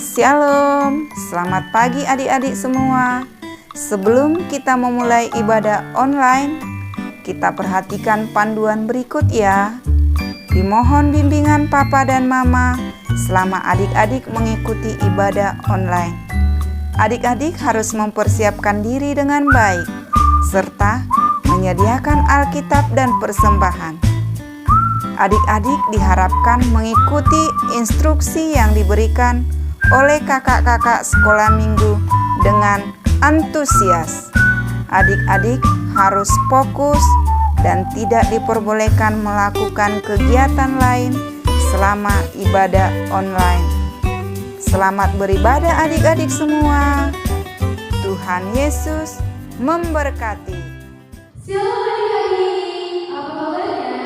Shalom, selamat pagi adik-adik semua. Sebelum kita memulai ibadah online, kita perhatikan panduan berikut ya. Dimohon bimbingan Papa dan Mama selama adik-adik mengikuti ibadah online. Adik-adik harus mempersiapkan diri dengan baik, serta menyediakan Alkitab dan persembahan. Adik-adik diharapkan mengikuti instruksi yang diberikan oleh kakak-kakak sekolah minggu dengan antusias. Adik-adik harus fokus dan tidak diperbolehkan melakukan kegiatan lain selama ibadah online. Selamat beribadah adik-adik semua. Tuhan Yesus memberkati. Shalom adik-adik, apa kabarnya?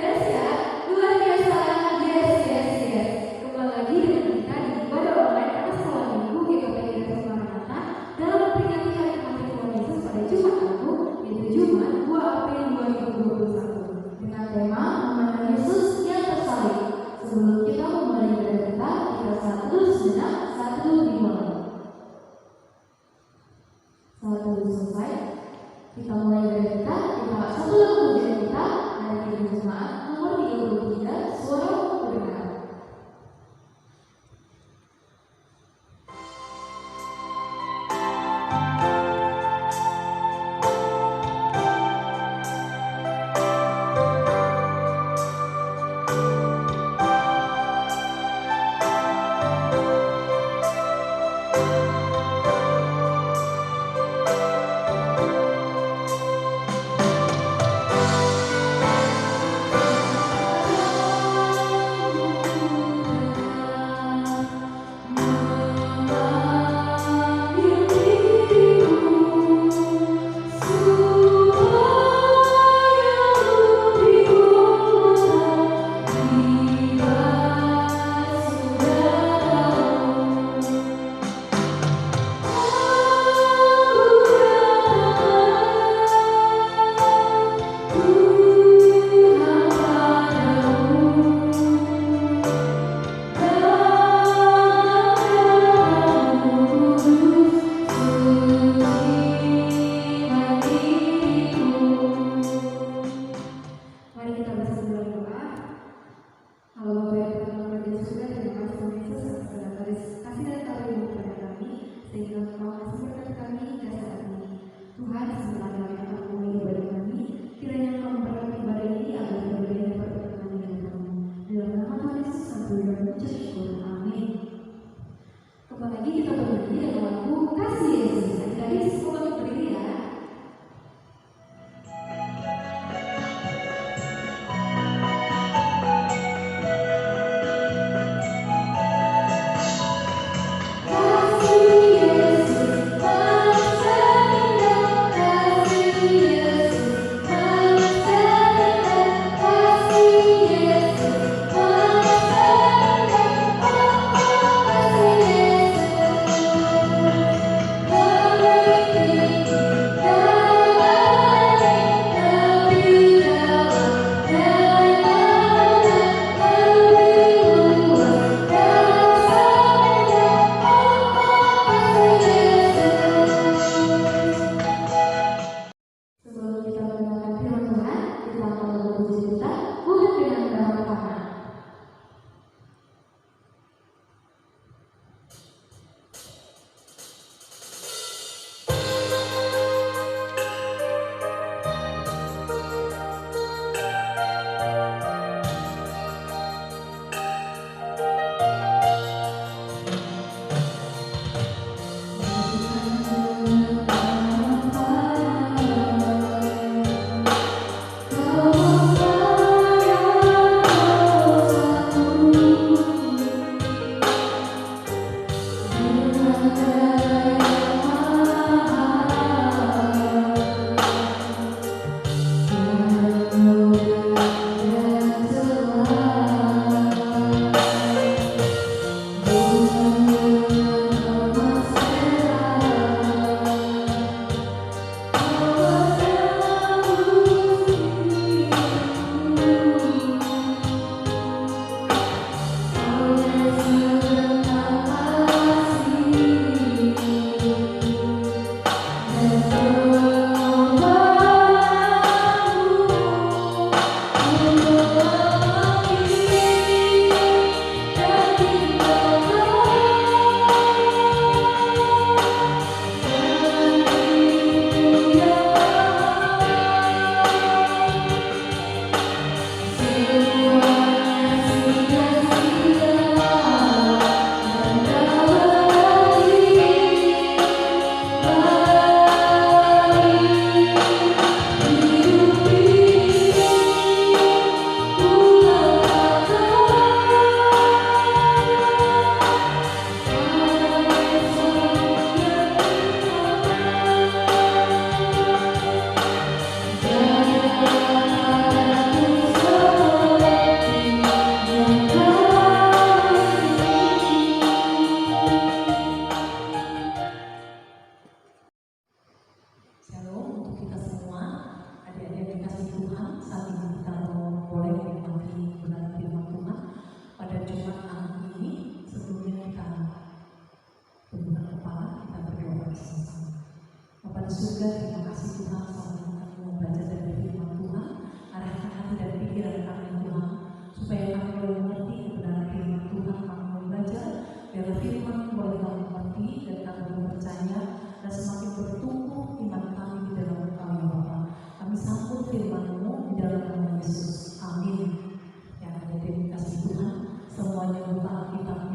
Dahsyat, luar biasa, yes. Kembali lagi dengan kita di ibadah online atas sekolah minggu GKP Gereja Maranatha dalam memperingati hari kematian Tuhan Yesus pada Jumat Agung, yaitu Jumat 2 April 2021 dengan tema Memandang Yesus yang tersalib. Sebelum kita memulai ibadah kita saat dulu sejenak, saat dulu dimulai. Saat dulu selesai, kita mulai ibadah kita satu lagu pujian kita dari Gereja Jemaat nomor 33, Suara Kebenaran.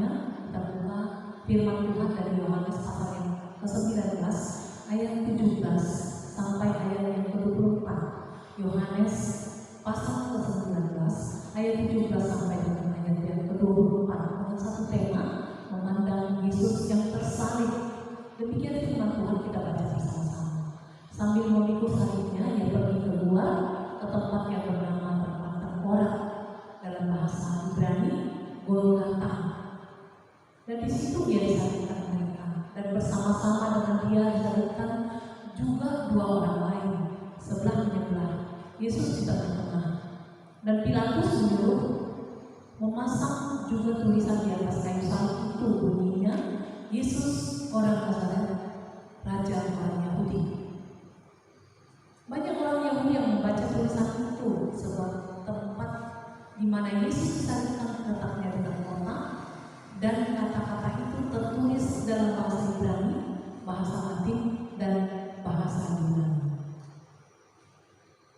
semuanya, kita buka firman Tuhan dari Yohanes pasal yang ke-19 ayat 17 sampai ayat yang ke-24. Yohanes pasal ke-19 ayat 17 sampai dengan ayat yang ke-24 dengan satu tema, memandang Yesus yang tersalib. Demikian firman Tuhan, kita baca bersama-sama. Sambil memikul salibnya, ia pergi keluar ke tempat yang bernama tempat tengkorak, dalam bahasa Ibrani Golgota. Dan di situ dia disalibkan mereka, dan bersama-sama dengan dia disalibkan juga dua orang lain, sebelah menyebelah, Yesus di tengah-tengah. Dan Pilatus menyuruh memasang juga tulisan di atas kayu salib itu, bunyinya, Yesus orang Nazaret, Raja orang Yahudi. Banyak orang Yahudi yang membaca tulisan itu, sebuah tempat di mana Yesus disalibkan letaknya di tengah kota, dan kata-kata itu tertulis dalam bahasa Ibrani, bahasa Latin, dan bahasa Yunani.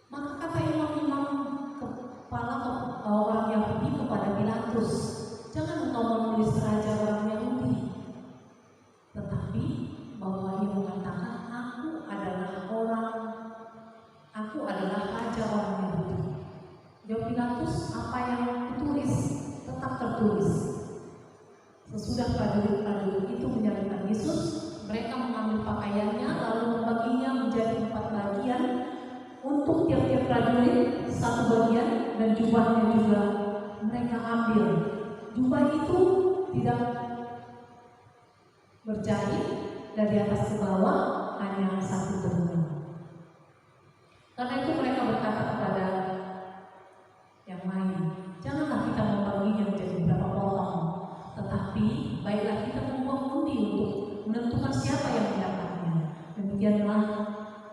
Maka kata imam-imam kepala orang Yahudi kepada Pilatus, jangan engkau menulis Raja orang Yahudi, tetapi bahwa ia mengatakan aku adalah Raja orang Yahudi. Jawab Pilatus, apa yang ditulis tetap tertulis. Sesudah prajurit-prajurit itu menyalibkan Yesus, mereka mengambil pakaiannya lalu membaginya menjadi 4 bagian, untuk tiap-tiap prajurit 1 bagian, dan jubahnya juga mereka ambil. Jubah itu tidak berjahit, dari atas ke bawah hanya 1 benang. Karena itu mereka berkata kepada yang lain, janganlah kita membaginya menjadi beberapa potong, tetapi baiklah kita membuat undi untuk menentukan siapa yang mendapatnya. Demikianlah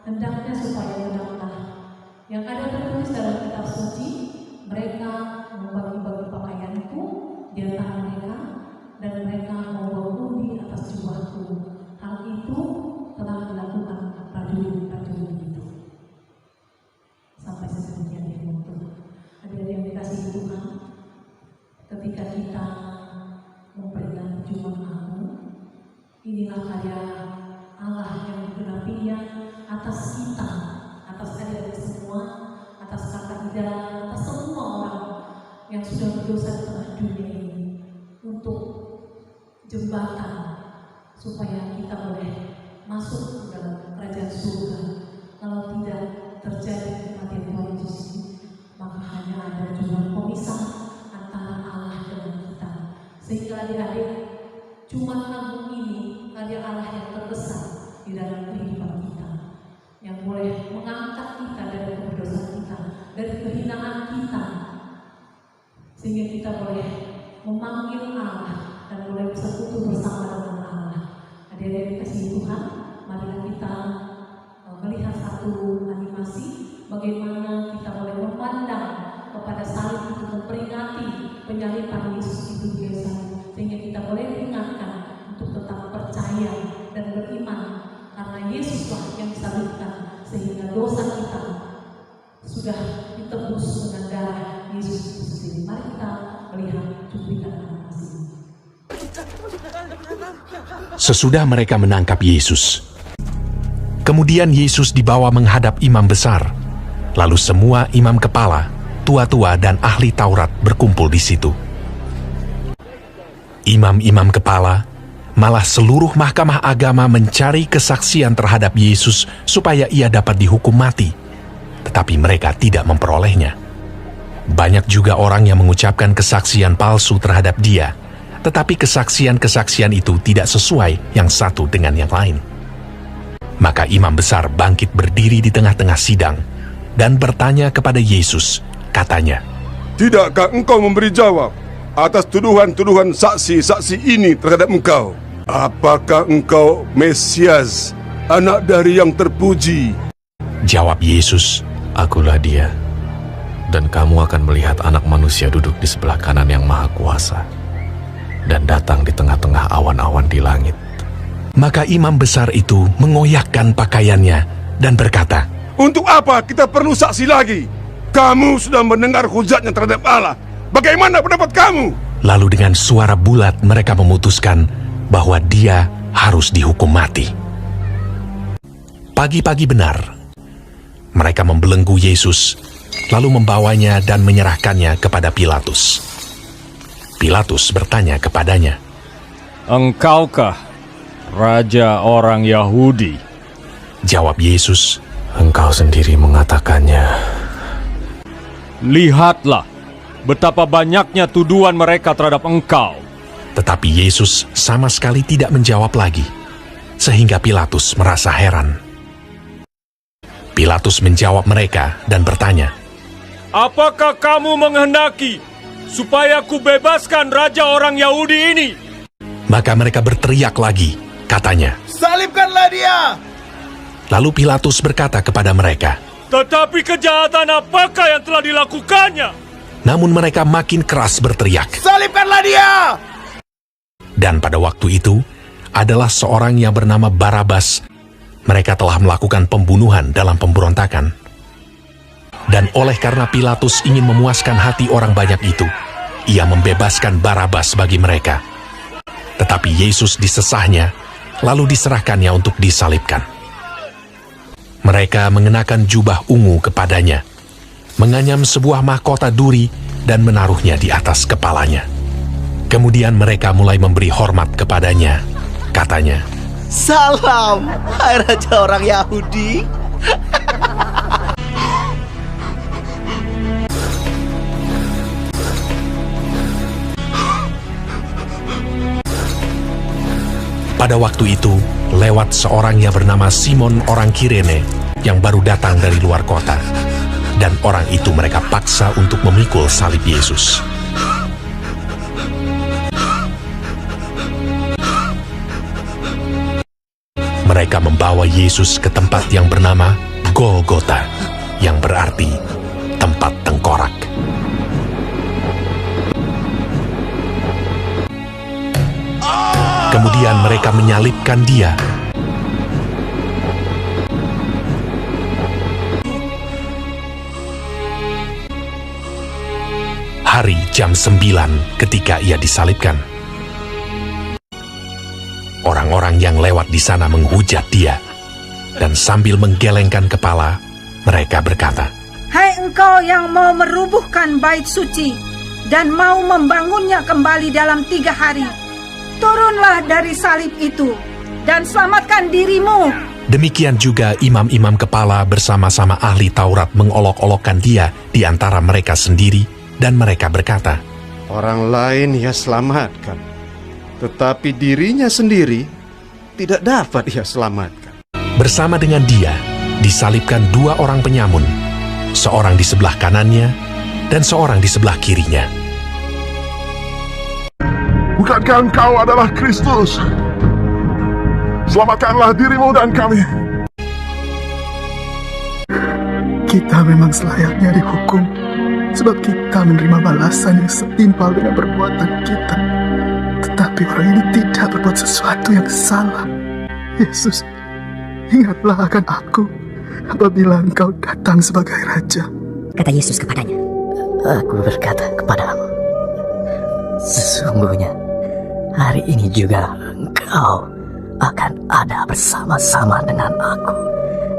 hendaknya supaya benar-benar yang ada tertulis dalam kitab suci, mereka membagi-bagi pakaian itu di antara mereka, dan mereka membuat undi atas jubahku. Hal itu telah dilakukan prajurit-prajurit itu. Sampai sedemikian firman Tuhan. Hadirin yang dikasihi Tuhan, ketika kita memperingati Jumat Agung, inilah karya Allah yang digenapinya atas kita, atas adik-adik semua, atas kakak Ida, atas semua orang yang sudah berdosa di tengah dunia ini, untuk jembatan supaya kita boleh masuk ke dalam kerajaan surga. Kalau tidak terjadi kematian Tuhan Yesus ini, maka hanya ada jurang pemisah antara Allah dengan kita. Sehingga adik-adik, Jumat Agung ini karya Allah yang terbesar di dalam kehidupan kita, yang boleh mengangkat kita dari keberdosaan kita, dari kehinaan kita, sehingga kita boleh memanggil Allah dan boleh bersekutu bersama dengan Allah. Adik-adik dikasihi Tuhan, marilah kita melihat satu animasi bagaimana kita boleh memandang kepada salib itu, memperingati penyaliban Yesus itu di salib, sehingga kita boleh diingatkan untuk tetap percaya dan beriman, karena Yesuslah yang disalibkan, sehingga dosa kita sudah ditebus dengan darah Yesus itu sendiri. Mari kita melihat cuplikan animasi. Sesudah mereka menangkap Yesus, kemudian Yesus dibawa menghadap imam besar. Lalu semua imam kepala, tua-tua dan ahli Taurat berkumpul di situ. Imam-imam kepala, malah seluruh mahkamah agama mencari kesaksian terhadap Yesus supaya ia dapat dihukum mati. Tetapi mereka tidak memperolehnya. Banyak juga orang yang mengucapkan kesaksian palsu terhadap dia, tetapi kesaksian-kesaksian itu tidak sesuai yang satu dengan yang lain. Maka imam besar bangkit berdiri di tengah-tengah sidang dan bertanya kepada Yesus, katanya, "Tidakkah engkau memberi jawab atas tuduhan-tuduhan saksi-saksi ini terhadap engkau? Apakah engkau Mesias, anak dari yang terpuji?" Jawab Yesus, "Akulah dia, dan kamu akan melihat Anak Manusia duduk di sebelah kanan yang Maha Kuasa, dan datang di tengah-tengah awan-awan di langit." Maka imam besar itu mengoyakkan pakaiannya dan berkata, "Untuk apa kita perlu saksi lagi? Kamu sudah mendengar hujatnya terhadap Allah. Bagaimana pendapat kamu?" Lalu dengan suara bulat mereka memutuskan bahwa dia harus dihukum mati. Pagi-pagi benar, mereka membelenggu Yesus, lalu membawanya dan menyerahkannya kepada Pilatus. Pilatus bertanya kepadanya, "Engkaukah Raja orang Yahudi?" Jawab Yesus, Engkau sendiri mengatakannya. "Lihatlah betapa banyaknya tuduhan mereka terhadap engkau." Tetapi Yesus sama sekali tidak menjawab lagi, sehingga Pilatus merasa heran. Pilatus menjawab mereka dan bertanya, "Apakah kamu menghendaki supaya ku bebaskan Raja orang Yahudi ini?" Maka mereka berteriak lagi, katanya, Salibkanlah dia! Lalu Pilatus berkata kepada mereka, "Tetapi kejahatan apakah yang telah dilakukannya?" namun mereka makin keras berteriak. Salibkanlah dia! Dan pada waktu itu, adalah seorang yang bernama Barabas. Mereka telah melakukan pembunuhan dalam pemberontakan. Dan oleh karena Pilatus ingin memuaskan hati orang banyak itu, ia membebaskan Barabas bagi mereka. Tetapi Yesus disesahnya, lalu diserahkannya untuk disalibkan. Mereka mengenakan jubah ungu kepadanya, menganyam sebuah mahkota duri dan menaruhnya di atas kepalanya. Kemudian mereka mulai memberi hormat kepadanya. Katanya, Salam, hai Raja orang Yahudi. pada waktu itu, lewat seorang yang bernama Simon orang Kirene yang baru datang dari luar kota. Dan orang itu mereka paksa untuk memikul salib Yesus. Mereka membawa Yesus ke tempat yang bernama Golgota, yang berarti tempat tengkorak. Kemudian mereka menyalibkan dia. Hari jam 9 ketika ia disalibkan. Orang-orang yang lewat di sana menghujat dia, dan sambil menggelengkan kepala, mereka berkata, "Hai engkau yang mau merubuhkan bait suci dan mau membangunnya kembali dalam 3 hari, turunlah dari salib itu dan selamatkan dirimu." Demikian juga imam-imam kepala bersama-sama ahli Taurat mengolok-olokkan dia di antara mereka sendiri, dan mereka berkata, Orang lain ia selamatkan, tetapi dirinya sendiri tidak dapat ia selamatkan. bersama dengan dia disalibkan 2 orang penyamun, seorang di sebelah kanannya dan seorang di sebelah kirinya. Bukankah engkau adalah Kristus? Selamatkanlah dirimu dan kami. Kita memang selayaknya dihukum, sebab kita menerima balasan yang setimpal dengan perbuatan kita. Tetapi orang ini tidak berbuat sesuatu yang salah. Yesus, ingatlah akan aku apabila engkau datang sebagai Raja. Kata Yesus kepadanya, "Aku berkata kepadamu, sesungguhnya hari ini juga engkau akan ada bersama-sama dengan aku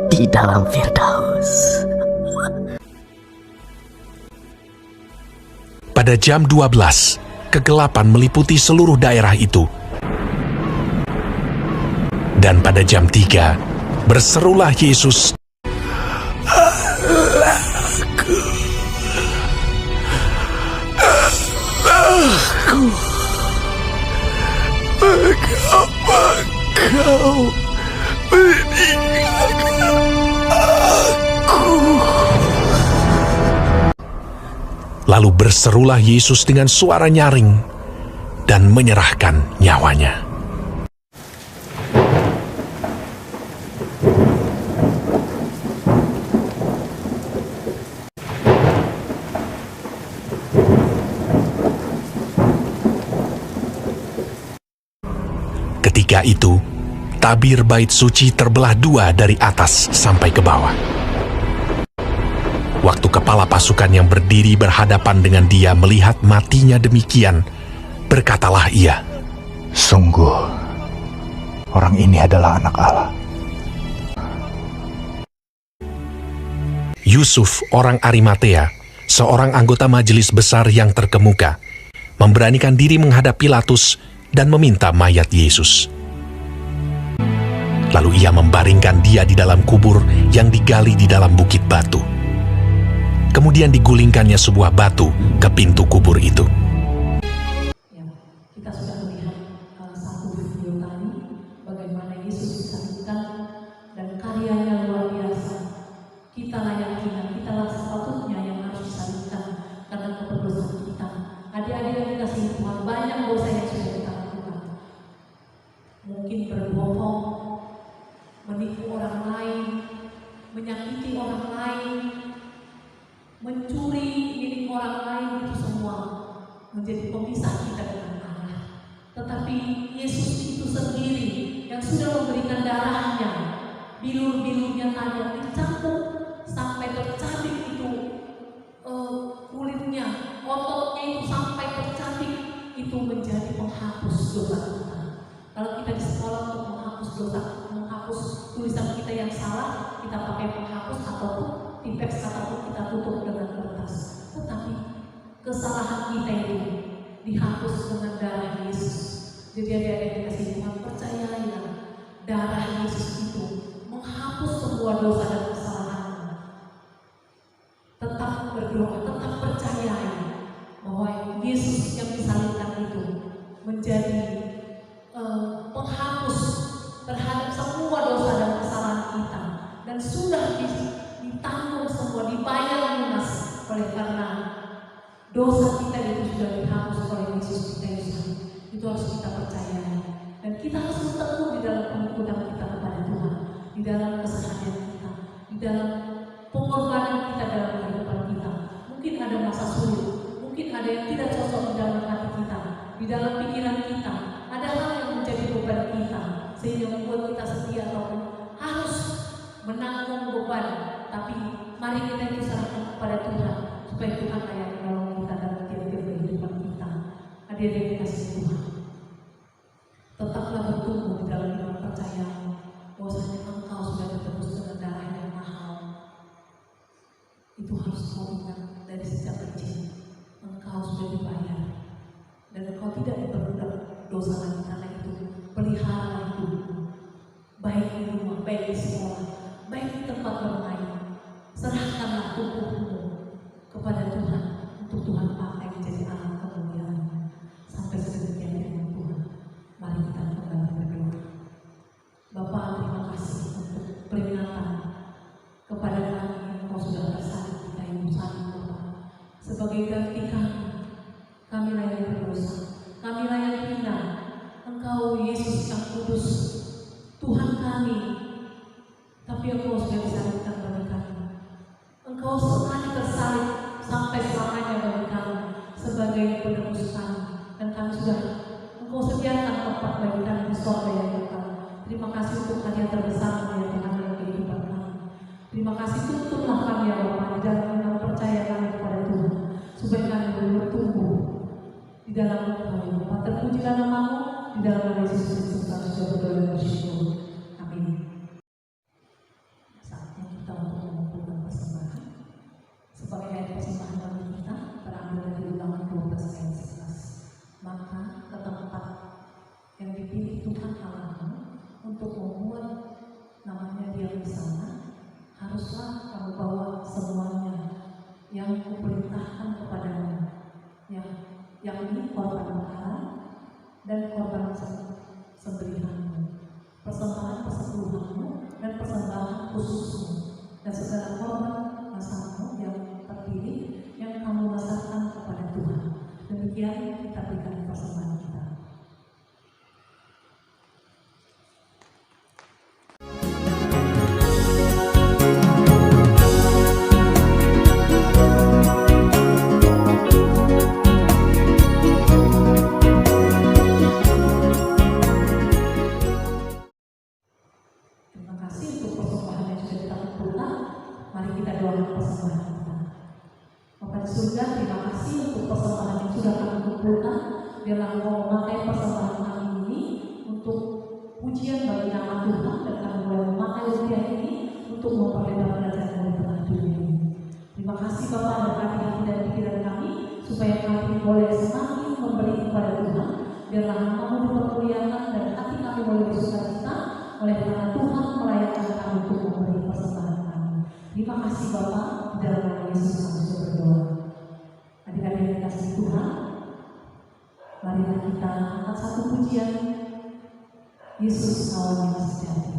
di dalam Firdaus." Pada jam 12, kegelapan meliputi seluruh daerah itu. Dan pada jam 3, berserulah Yesus, Mengapa kau meninggalkan aku? Lalu berserulah Yesus dengan suara nyaring dan menyerahkan nyawanya. Ketika itu, tabir bait suci terbelah 2 dari atas sampai ke bawah. Waktu kepala pasukan yang berdiri berhadapan dengan dia melihat matinya demikian, berkatalah ia, Sungguh, orang ini adalah anak Allah. Yusuf, orang Arimatea, seorang anggota majelis besar yang terkemuka, memberanikan diri menghadap Pilatus dan meminta mayat Yesus. Lalu ia membaringkan dia di dalam kubur yang digali di dalam bukit batu. Kemudian digulingkannya sebuah batu ke pintu kubur itu. Ya, kita sudah melihat satu video tadi bagaimana Yesus disalibkan dan karyanya luar biasa. Kita layak hina, kita lah sepatutnya yang harus disalibkan karena keberdosan kita. Adik-adik yang dikasihi Tuhan, banyak dosa yang sudah kita lakukan. Mungkin berbohong, menipu orang lain, menyakiti orang lain, mencuri milik orang lain, itu semua menjadi pemisah kita dengan Allah. Tetapi Yesus itu sendiri yang sudah memberikan darahnya, bilur-bilurnya tadi dicampur sampai tercabik itu kulitnya, ototnya itu sampai tercabik, itu menjadi penghapus dosa kita. Kalau kita di sekolah untuk menghapus dosa, menghapus tulisan kita yang salah, kita pakai penghapus ataupun tipeks ataupun kita tutup dengan kertas. Tetapi kesalahan kita itu dihapus dengan darah Yesus. Jadi adik-adik yang dikasihi Tuhan, percayalah darah Yesus itu menghapus semua dosa dan kesalahan. Tetap berdoa, tetap percaya bahwa Yesus yang disalibkan itu menjadi penghapus terhadap semua dosa dan kesalahan kita, dan sudah ditanggung semua, dibayar lunas. Oleh karena dosa kita itu sudah dihapus oleh Yesus kita itu harus kita percaya, dan kita harus bertekun di dalam pengikutan kita kepada Tuhan, di dalam keseharian kita, di dalam pengorbanan kita dalam kehidupan kita. Mungkin ada masa sulit, mungkin ada yang tidak cocok di dalam hati kita, di dalam pikiran kita, ada hal yang menjadi beban kita sehingga membuat kita setia ataupun harus menanggung beban. Tapi mari kita itu serahkan kepada Tuhan supaya Tuhan yang menolong kita dalam tiap-tiap kehidupan kita. Adik-adik yang dikasihi Tuhan, tetaplah bertumbuh di dalam iman percaya bahwasanya engkau sudah ditebus dengan darah yang mahal. Itu harus kau ingat dari sejak kecil. Engkau sudah dibayar dan engkau tidak diperbudak dosa lagi. Karena itu pelihara itu, baik di rumah, baik di sekolah, baik di tempat bermain. Serahkanlah tubuhmu kepada Tuhan untuk Tuhan pakai menjadi alat kemuliaan sampai sedemikian dengan Tuhan. Mari kita kembali berdoa. Bapa, terima kasih untuk peringatan kepada kami yang Engkau sudah bersalib di kayu salib, Bapa. Sebagai ganti kami layak berdosa, kami layak hina. Engkau Yesus yang kudus, Tuhan kami, tapi Engkau sudah disalibkan bagi kami. Engkau sekali tersalib sampai selamanya bagi kami sebagai penebus kami, dan kami sudah Engkau sediakan tempat bagi kami di surga yang kekal. Terima kasih untuk hadiah terbesar yang Tuhan dalam kehidupan kami. Terima kasih, tuntunlah kami ya Bapa di dalam iman percaya kami kepada Tuhan, supaya kami boleh bertumbuh di dalam Engkau. Bapa, terpujilah nama-Mu, di dalam nama Yesus Kristus kami sudah berdoa dan bersyukur. Amin. Saatnya kita untuk mengumpulkan persembahan. Sebagai ayat persembahan bagi kita terambil dari Ulangan 12 ayat 11. Maka ke tempat yang dipilih Tuhan Allahmu untuk membuat namanya diam di sana, haruslah kamu bawa semuanya yang kuperintahkan kepadamu, yakni korban bakaran dan korban sembelihanmu, persembahan persepuluhanmu dan persembahan khususmu, dan segala korban masalahmu yang terpilih yang kamu masakan kepada Tuhan. Demikian kita berikan persembahan kita. Terima kasih untuk persembahan yang sudah kita kumpulkan. Mari kita doakan persembahan kita. Bapa di surga, terima kasih untuk persembahan yang sudah kami kumpulkan. biarlah Engkau memakai persembahan kami ini untuk pujian bagi nama Tuhan, dan kami boleh memakai ujian ini untuk memperlebar kerajaan-Mu di tengah dunia ini. Terima kasih Bapa, berkati hati dan pikiran kami supaya kami boleh semakin memberi kepada Tuhan. Biarlah Kamu dipermuliakan dan hati kami boleh bersukacita oleh karena Tuhan melayakkan kami untuk memberi persembahan kami. Terima kasih Bapa, di dalam nama Yesus kami sudah berdoa. Adik-adik yang dikasihi Tuhan, marilah kita angkat satu pujian, Yesus kawan yang sejati.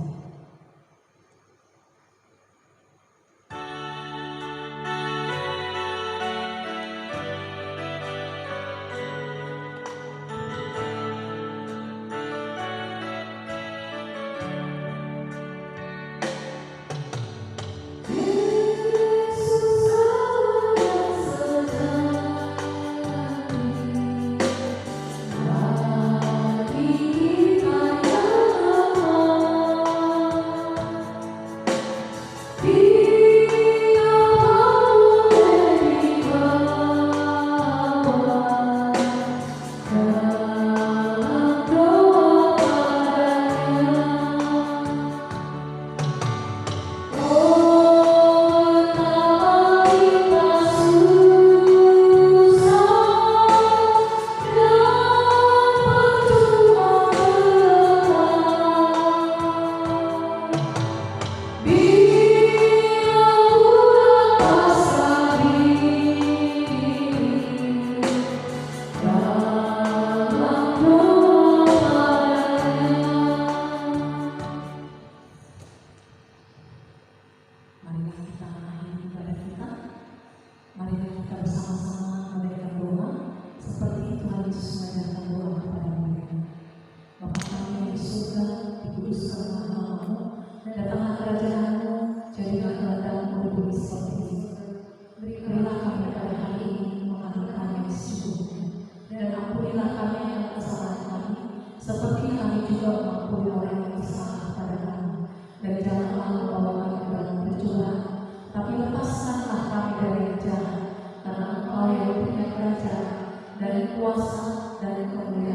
Kuasa dan kemuliaan